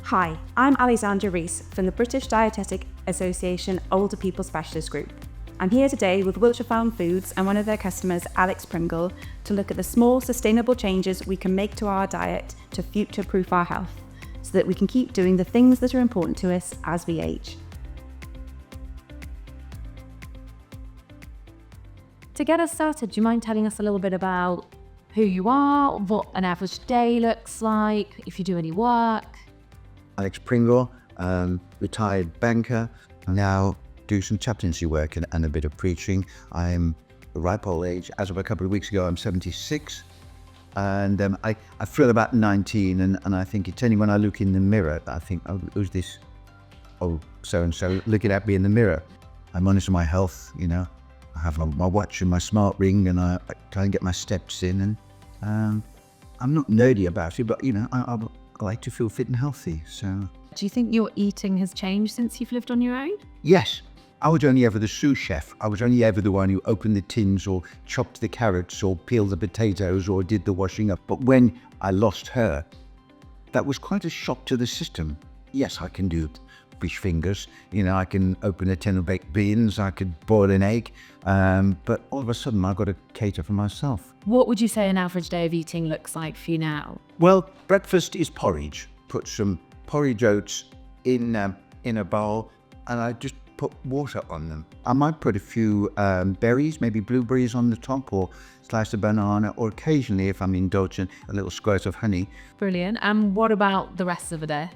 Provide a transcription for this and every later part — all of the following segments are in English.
Hi, I'm Alexandra Rees from the British Dietetic Association Older People Specialist Group. I'm here today with Wiltshire Farm Foods and one of their customers, Alex Pringle, to look at the small sustainable changes we can make to our diet to future-proof our health, so that we can keep doing the things that are important to us as we age. To get us started, do you mind telling us a little bit about who you are, what an average day looks like, if you do any work? Alex Pringle, retired banker, now do some chaplaincy work and a bit of preaching. I'm a ripe old age. As of a couple of weeks ago, I'm 76. And I feel about 19, and I think it's only when I look in the mirror that I think, oh, who's this? Oh, so-and-so looking at me in the mirror. I monitor my health, I have my watch and my smart ring, and I try and get my steps in. And I'm not nerdy about it, but, I like to feel fit and healthy. So, do you think your eating has changed since you've lived on your own? Yes. I was only ever the sous chef. I was only ever the one who opened the tins or chopped the carrots or peeled the potatoes or did the washing up. But when I lost her, that was quite a shock to the system. Yes, I can do fish fingers. I can open a tin of baked beans. I could boil an egg. But all of a sudden, I've got to cater for myself. What would you say an average day of eating looks like for you now? Well, breakfast is porridge. Put some porridge oats in a bowl, and I just put water on them. I might put a few berries, maybe blueberries on the top, or slice of banana, or occasionally, if I'm indulgent, a little squirt of honey. Brilliant. And what about the rest of the day?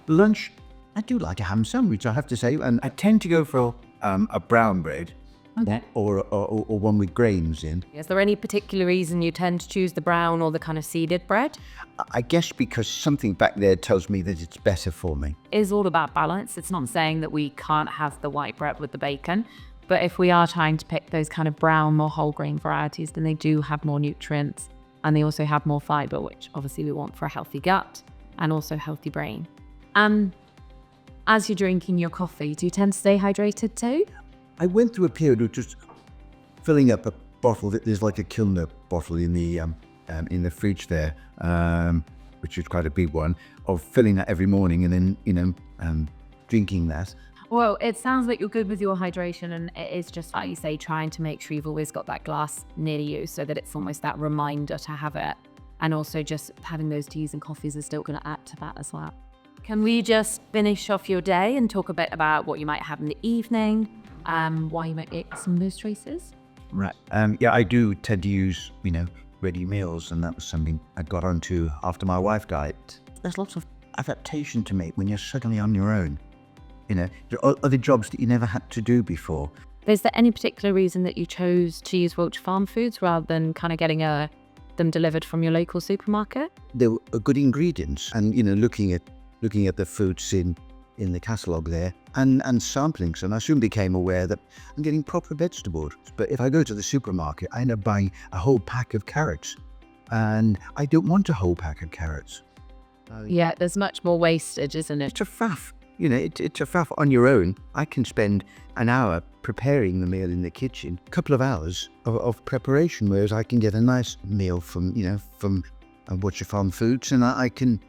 Lunch, I do like a ham sandwich, I have to say, and I tend to go for a brown bread. Okay. Or one with grains in. Is there any particular reason you tend to choose the brown or the kind of seeded bread? I guess because something back there tells me that it's better for me. It is all about balance. It's not saying that we can't have the white bread with the bacon, but if we are trying to pick those kind of brown, more whole grain varieties, then they do have more nutrients and they also have more fiber, which obviously we want for a healthy gut and also healthy brain. As you're drinking your coffee, do you tend to stay hydrated too? I went through a period of just filling up a bottle. There's like a Kilner bottle in the fridge there, which is quite a big one, of filling that every morning and then, drinking that. Well, it sounds like you're good with your hydration, and it is just like you say, trying to make sure you've always got that glass near you so that it's almost that reminder to have it. And also just having those teas and coffees is still going to add to that as well. Can we just finish off your day and talk a bit about what you might have in the evening? Why you might make some of those choices? Right. Yeah, I do tend to use, ready meals, and that was something I got onto after my wife died. There's lots of adaptation to make when you're suddenly on your own. There are other jobs that you never had to do before. Is there any particular reason that you chose to use Wiltshire Farm Foods rather than kind of getting them delivered from your local supermarket? There were good ingredients, and looking at the foods in the catalogue there and sampling some, I soon became aware that I'm getting proper vegetables. But if I go to the supermarket, I end up buying a whole pack of carrots, and I don't want a whole pack of carrots. Yeah, there's much more wastage, isn't it? It's a faff. It's a faff on your own. I can spend an hour preparing the meal in the kitchen, a couple of hours of preparation, whereas I can get a nice meal from Wiltshire Farm Foods, and I can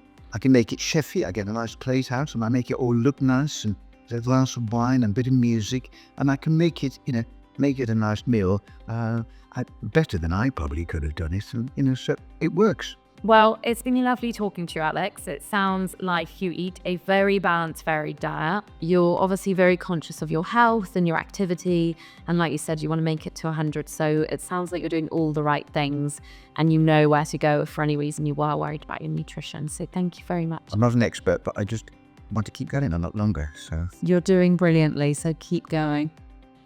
make it chefy. I get a nice plate out and I make it all look nice, and there's a glass of wine and a bit of music, and I can make it a nice meal, better than I probably could have done it. And, so it works. Well, it's been lovely talking to you, Alex. It sounds like you eat a very balanced, varied diet. You're obviously very conscious of your health and your activity. And like you said, you want to make it to 100. So it sounds like you're doing all the right things and you know where to go if for any reason you are worried about your nutrition. So thank you very much. I'm not an expert, but I just want to keep going a lot longer. So you're doing brilliantly. So keep going.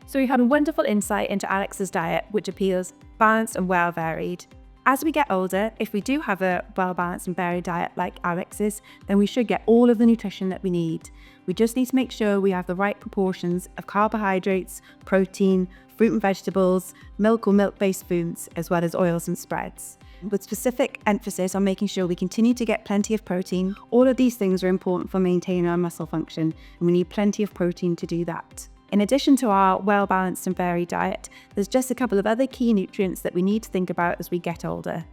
So we had a wonderful insight into Alex's diet, which appeals balanced and well varied. As we get older, if we do have a well-balanced and varied diet like Alex's, then we should get all of the nutrition that we need. We just need to make sure we have the right proportions of carbohydrates, protein, fruit and vegetables, milk or milk-based foods, as well as oils and spreads. With specific emphasis on making sure we continue to get plenty of protein. All of these things are important for maintaining our muscle function, and we need plenty of protein to do that. In addition to our well-balanced and varied diet, there's just a couple of other key nutrients that we need to think about as we get older.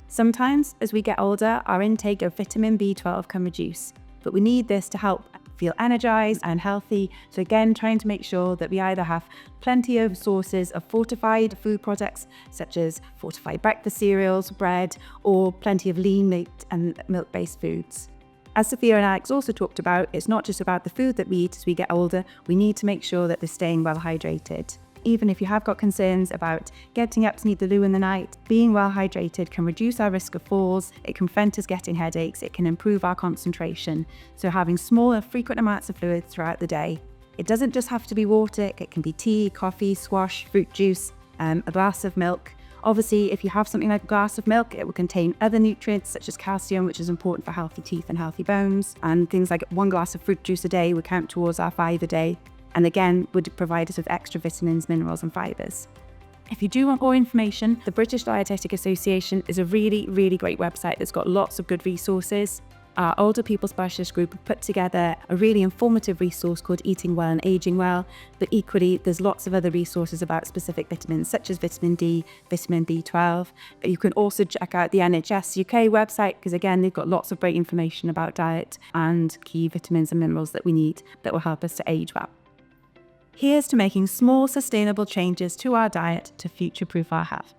Sometimes, as we get older, our intake of vitamin B12 can reduce. but we need this to help feel energized and healthy. So again, trying to make sure that we either have plenty of sources of fortified food products, such as fortified breakfast cereals, bread, or plenty of lean meat and milk-based foods. As Sophia and Alex also talked about, it's not just about the food that we eat as we get older, we need to make sure that we're staying well hydrated. Even if you have got concerns about getting up to need the loo in the night, being well hydrated can reduce our risk of falls, it can prevent us getting headaches, it can improve our concentration. So having small and frequent amounts of fluids throughout the day. It doesn't just have to be water, it can be tea, coffee, squash, fruit juice, a glass of milk. Obviously, if you have something like a glass of milk, it will contain other nutrients such as calcium, which is important for healthy teeth and healthy bones. And things like 1 glass of fruit juice a day would count towards our 5 a day. And again, would provide us with extra vitamins, minerals and fibres. If you do want more information, the British Dietetic Association is a really, really great website that's got lots of good resources. Our Older People Specialist Group have put together a really informative resource called Eating Well and Aging Well, but equally there's lots of other resources about specific vitamins such as vitamin D, vitamin B12. But you can also check out the NHS UK website because again they've got lots of great information about diet and key vitamins and minerals that we need that will help us to age well. Here's to making small, sustainable changes to our diet to future-proof our health.